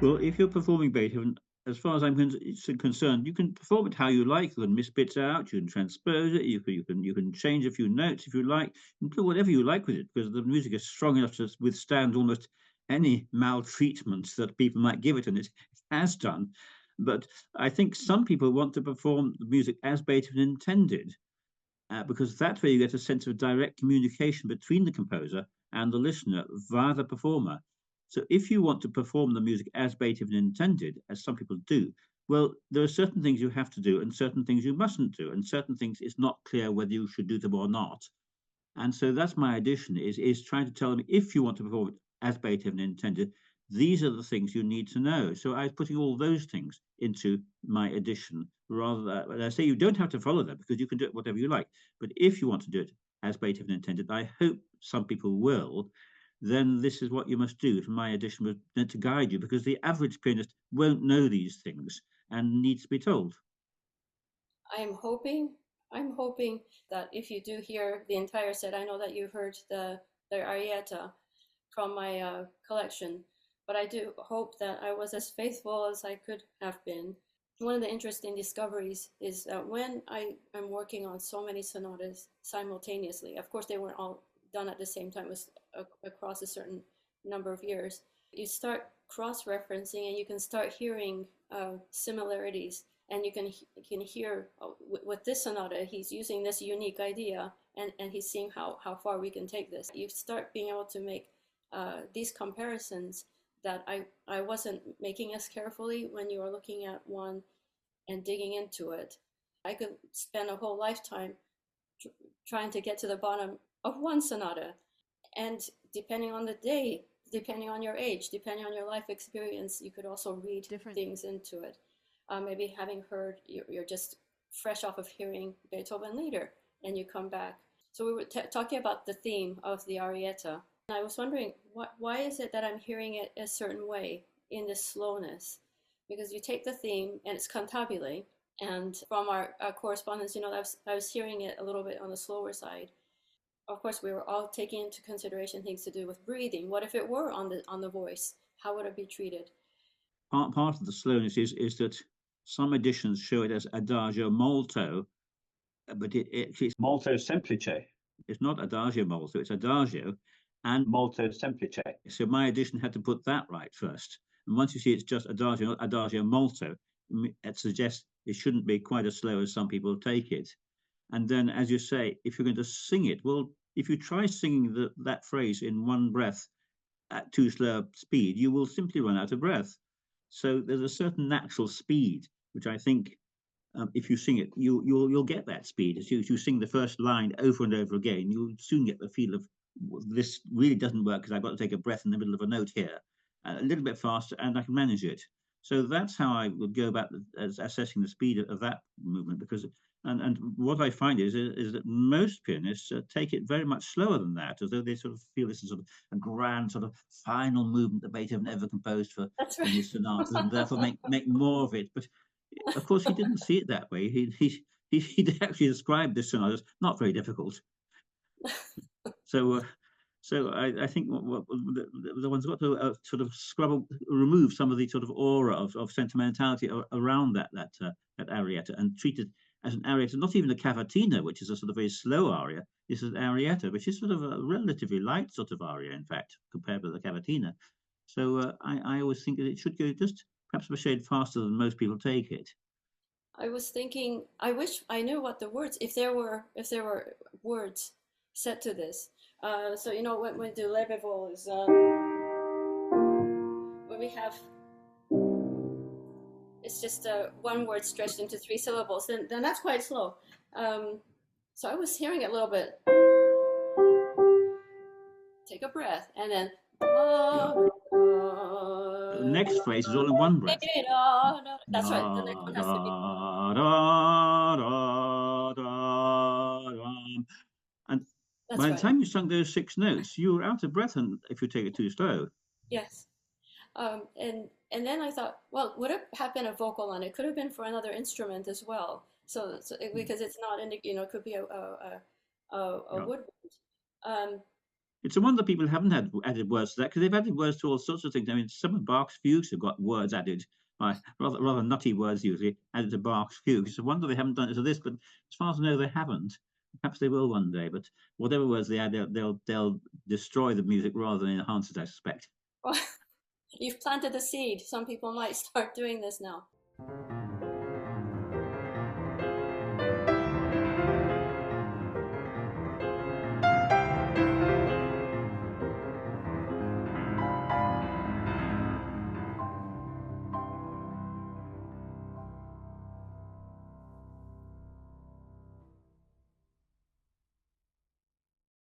Well, if you're performing Beethoven, as far as I'm concerned, you can perform it how you like. You can miss bits out. You can transpose it. You can change a few notes if you like. You can do whatever you like with it because the music is strong enough to withstand almost any maltreatment that people might give it, and it has done. But I think some people want to perform the music as Beethoven intended, because that way you get a sense of direct communication between the composer and the listener via the performer. So if you want to perform the music as Beethoven intended, as some people do, well, there are certain things you have to do and certain things you mustn't do, and certain things it's not clear whether you should do them or not. And so that's my addition is trying to tell them if you want to perform it as Beethoven intended, these are the things you need to know. So I was putting all those things into my addition rather than I say you don't have to follow them because you can do it whatever you like. But if you want to do it as Beethoven intended, I hope some people will, then this is what you must do. My addition was meant to guide you because the average pianist won't know these things and needs to be told. I'm hoping, I'm hoping that if you do hear the entire set, I know that you heard the arietta from my collection, but I do hope that I was as faithful as I could have been. One of the interesting discoveries is that when I am working on so many sonatas simultaneously, of course they weren't all done at the same time, it was across a certain number of years, you start cross-referencing and you can start hearing similarities, and you can hear with this sonata he's using this unique idea, and he's seeing how far we can take this. You start being able to make these comparisons that I wasn't making as carefully when you are looking at one and digging into it. I could spend a whole lifetime tr- trying to get to the bottom of one sonata. And depending on the day, depending on your age, depending on your life experience, you could also read Different. things into it. Maybe having heard, you're just fresh off of hearing Beethoven later, and you come back. So we were talking about the theme of the arietta. And I was wondering, why is it that I'm hearing it a certain way in this slowness? Because you take the theme, and it's cantabile, and from our correspondence, I was hearing it a little bit on the slower side. Of course, we were all taking into consideration things to do with breathing. What if it were on the voice? How would it be treated? Part of the slowness is that some editions show it as adagio molto, but it's molto semplice. It's not adagio molto, it's adagio and molto semplice. So my edition had to put that right first. And once you see it's just adagio, not adagio molto, it suggests it shouldn't be quite as slow as some people take it. And then, as you say, if you're going to sing it, well, if you try singing that phrase in one breath at too slow a speed, you will simply run out of breath. So there's a certain natural speed, which I think if you sing it, you'll get that speed. As you sing the first line over and over again, you'll soon get the feel of this really doesn't work because I've got to take a breath in the middle of a note here, a little bit faster, and I can manage it. So that's how I would go about assessing the speed of that movement. Because and what I find is that most pianists take it very much slower than that, as though they sort of feel this is sort of a grand sort of final movement that Beethoven ever composed for That's in right. his sonatas, and therefore make more of it. But of course, he didn't see it that way. He actually described this sonata as not very difficult. So I think the one's got to sort of remove some of the sort of aura of sentimentality around that arietta and treat it as an arietta, not even a cavatina, which is a sort of very slow aria. This is an arietta, which is sort of a relatively light sort of aria, in fact, compared with the cavatina. So I always think that it should go just perhaps a shade faster than most people take it. I was thinking, I wish I knew what the words, if there were words set to this. So when the le bévol is when we have it's just one word stretched into three syllables, then that's quite slow. Um, so I was hearing it a little bit. Take a breath, and then. Yeah. The next phrase is all in one breath. That's right. The next Da, one has to be. da, da, da, da, da. And That's by the right. time you sung those six notes, you were out of breath, and if you take it too slow. Yes. And then I thought, well, would it have been a vocal on it? Could have been for another instrument as well. Because it's not in the, it could be a Yeah. woodwind. Um, It's a wonder people haven't had added words to that because they've added words to all sorts of things. I mean, some of Bach's fugues have got words added, rather nutty words usually added to Bach's fugues. It's a wonder they haven't done it to this, but as far as I know, they haven't. Perhaps they will one day. But whatever words they add, they'll destroy the music rather than enhance it. I suspect. Well, you've planted a seed. Some people might start doing this now.